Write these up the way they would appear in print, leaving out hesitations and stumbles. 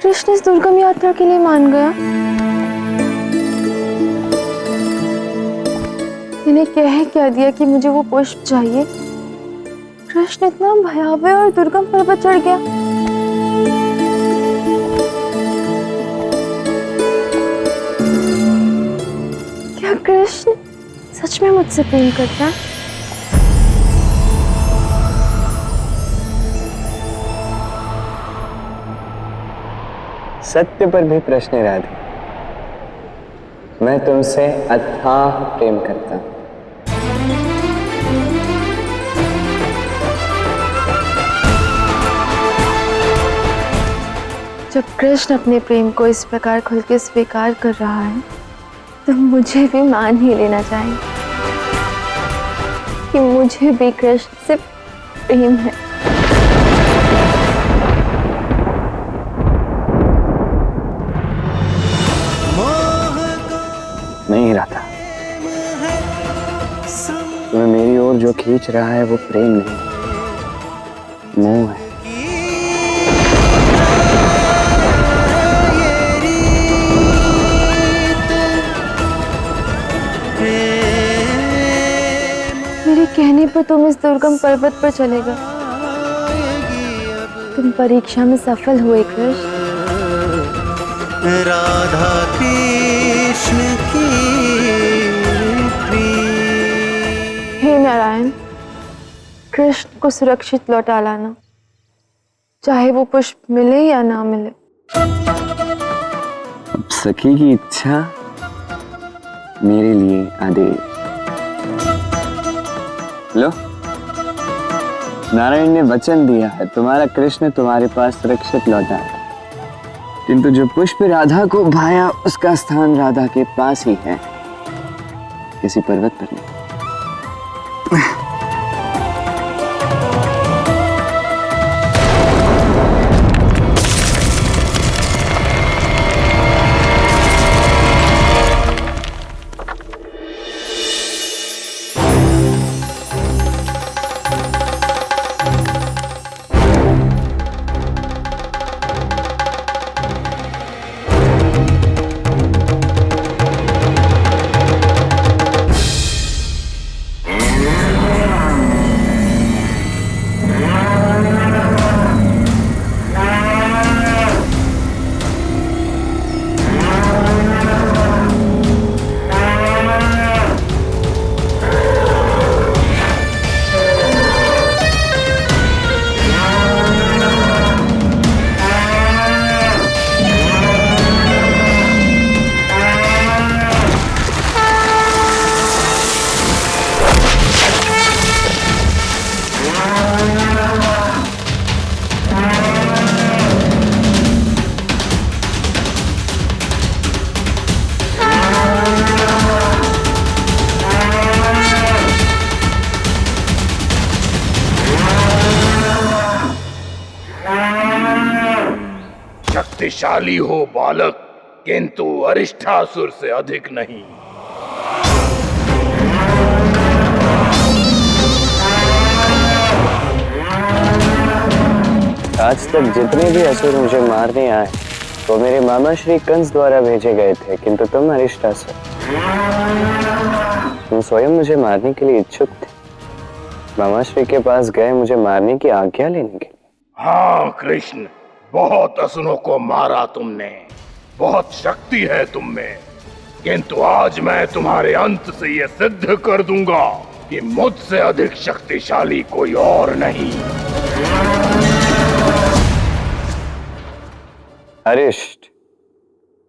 कृष्ण इस दुर्गम यात्रा के लिए मान गया? मैंने कह दिया कि मुझे वो पुष्प चाहिए। कृष्ण इतना भयावह और दुर्गम पर्वत चढ़ गया। क्या कृष्ण सच में मुझसे प्रेम करता है? सत्य पर भी प्रश्न राधे, मैं तुमसे अथाह प्रेम करता हूं। जब कृष्ण अपने प्रेम को इस प्रकार खुल के स्वीकार कर रहा है तो मुझे भी मान ही लेना चाहिए कि मुझे भी कृष्ण से प्रेम है। नहीं राधा, तुम्हें मेरी ओर जो खींच रहा है वो प्रेम नहीं, मोह है। मेरे कहने पर तुम इस दुर्गम पर्वत पर चले गए। तुम परीक्षा में सफल हुए कृष्ण। राधा कृष्ण की प्रीत। हे नारायण, कृष्ण को सुरक्षित लौटा लाना, चाहे वो पुष्प मिले या ना मिले। अब सखी की इच्छा मेरे लिए आदेश। लो, नारायण ने वचन दिया है, तुम्हारा कृष्ण तुम्हारे पास सुरक्षित लौटा है, किंतु जो पुष्प राधा को भाया उसका स्थान राधा के पास ही है, किसी पर्वत पर नहीं। शक्तिशाली हो बालक, किंतु अरिष्ठासुर से अधिक नहीं। आज तक जितने भी असुर मुझे मारने आए वो मेरे मामा श्री कंस द्वारा भेजे गए थे, किंतु तुम अरिष्टासुर, तुम स्वयं मुझे मारने के लिए इच्छुक थे। मामा श्री के पास गए मुझे मारने की आज्ञा लेने के लिए। हाँ कृष्ण, बहुत असुरों को मारा तुमने, बहुत शक्ति है तुम में, किंतु आज मैं तुम्हारे अंत से यह सिद्ध कर दूंगा कि मुझसे अधिक शक्तिशाली कोई और नहीं। अरिष्ट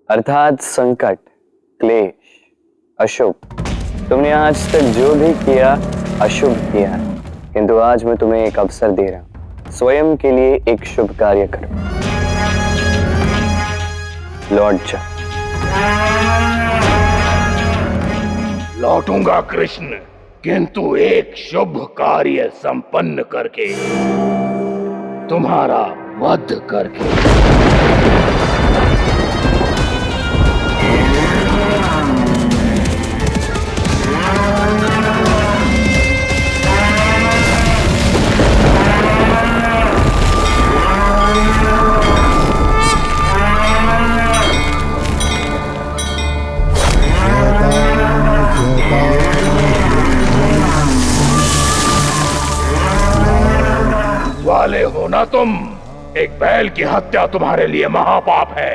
अर्थात संकट, क्लेश, अशुभ, तुमने आज तक जो भी किया अशुभ किया, किंतु आज मैं तुम्हें एक अवसर दे रहा हूं, स्वयं के लिए एक शुभ कार्य करो। लौट जा। लौटूंगा कृष्ण, किंतु एक शुभ कार्य संपन्न करके, तुम्हारा वध करके। हो ना तुम? एक बैल की हत्या तुम्हारे लिए महापाप है,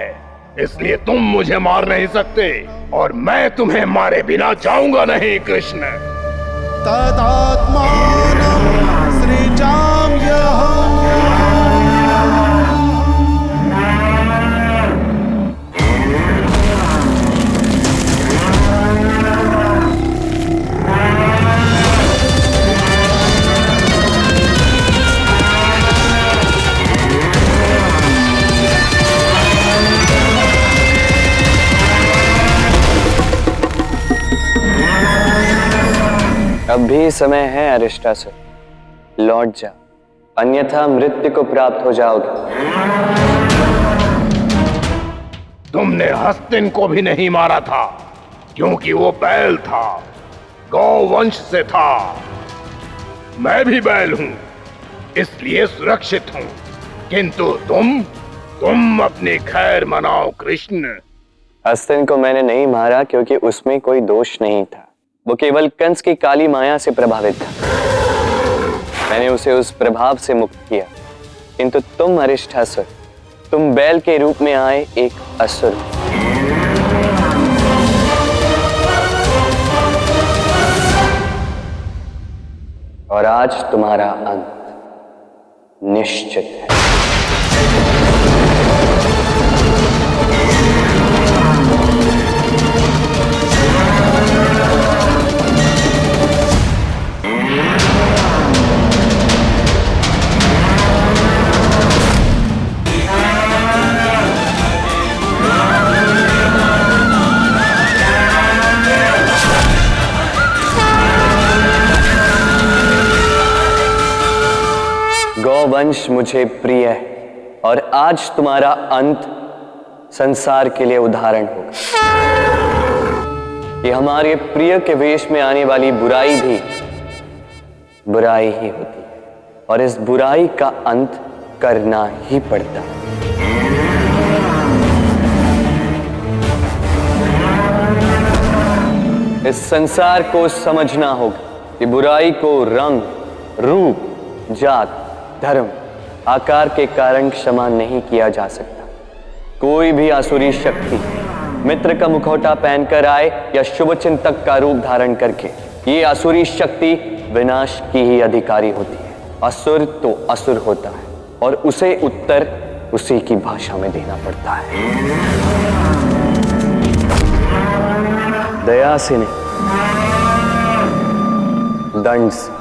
इसलिए तुम मुझे मार नहीं सकते और मैं तुम्हें मारे बिना जाऊंगा नहीं कृष्ण। तदात्मानं सृजाम्यहम्। अब भी समय है अरिष्टासुर, लौट जा, अन्यथा मृत्यु को प्राप्त हो जाओगे। तुमने हस्तिन को भी नहीं मारा था क्योंकि वो बैल था, गौ वंश से था। मैं भी बैल हूं, इसलिए सुरक्षित हूं, किंतु तुम अपनी खैर मनाओ कृष्ण। हस्तिन को मैंने नहीं मारा क्योंकि उसमें कोई दोष नहीं था, वो केवल कंस की काली माया से प्रभावित था। मैंने उसे उस प्रभाव से मुक्त किया, किंतु तुम अरिष्टासुर, तुम बैल के रूप में आए एक असुर। और आज तुम्हारा अंत निश्चित है। गौवंश मुझे प्रिय है और आज तुम्हारा अंत संसार के लिए उदाहरण होगा कि हमारे प्रिय के वेश में आने वाली बुराई भी बुराई ही होती है और इस बुराई का अंत करना ही पड़ता है। इस संसार को समझना होगा कि बुराई को रंग, रूप, जात, धर्म, आकार के कारण क्षमा नहीं किया जा सकता। कोई भी आसुरी शक्ति मित्र का मुखौटा पहनकर आए या शुभ चिंतक का रूप धारण करके, ये आसुरी शक्ति विनाश की ही अधिकारी होती है। असुर तो असुर होता है और उसे उत्तर उसी की भाषा में देना पड़ता है, दया से नहीं, दंड से।